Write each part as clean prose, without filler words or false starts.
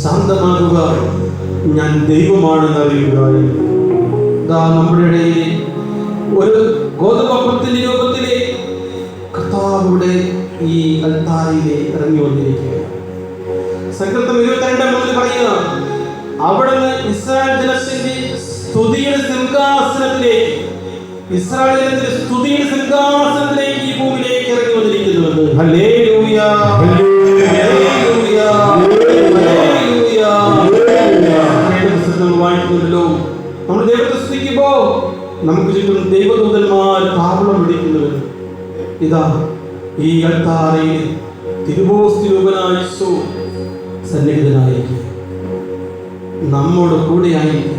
ശാന്തമാകുക, ഞാൻ ദൈവമാണെന്ന് അറിയുക. നമ്മുടെ ഇടയിൽ ഒരു ഗോതമ്പത്തിന്റെ രൂപത്തിലെ കർത്താവിടെ ഈ അൽത്താരയിലെ ഇറങ്ങി വന്നിരിക്കുകയാണ്. സങ്കീർത്തനം 22:3 പറയുക, അവിടുന്ന് ഇസ്രായേൽ ജനത്തിന്റെ സ്തുതിയുടെ സിംഹാസനത്തിലേക്ക് ഈ ഭൂമിയിലേക്ക് ഇറങ്ങി വന്നിരിക്കുന്നുവെന്ന്. Hallelujah, hallelujah, hallelujah. നമ്മൾ വായിക്കുന്നുണ്ടല്ലോ, നമ്മൾ ദൈവത്തെ സ്തുതിക്കുമ്പോ നമുക്ക് ചുറ്റും ദൈവദൂതന്മാർ താവളം പിടിക്കുന്നുവെന്ന്. ഇതാ ഈ അൽത്താരയിൽ തിരുവോസ്തിരൂപനായ യേശു സന്നിഹിതനായിരിക്കും. നമ്മോട് കൂടെ ആയിരിക്കും,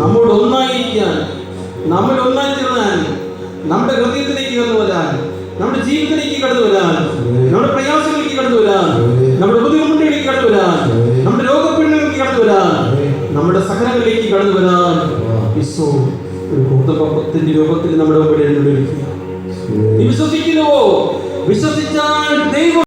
നമ്മോട് ഒന്നായിരിക്കാൻ, നമ്മൾ ഒന്നായി തീർന്നാൽ, നമ്മുടെ ഹൃദയത്തിലേക്ക് കടന്നു വരാൻ, നമ്മുടെ ജീവിതത്തിലേക്ക് കടന്നു വരാൻ, നമ്മുടെ പ്രയാസങ്ങളിലേക്ക് കടന്നു വരാൻ, നമ്മുടെ ബുദ്ധിമുട്ടുകളിലേക്ക് കടന്നു വരാൻ, നമ്മുടെ രോഗപീഠങ്ങളിലേക്ക് കടന്നു വരാൻ, നമ്മുടെ സഹനങ്ങളിലേക്ക് കടന്നു വരാൻ യേശു ഒരു ഗോതമ്പത്തിന്റെ രൂപത്തിൽ നമ്മുടെ മുമ്പിൽ എഴുന്നള്ളിയിരിക്കുക. നീ വിശ്വസിക്കുന്നുവോ? വിശ്വസിച്ചാൽ ദൈവം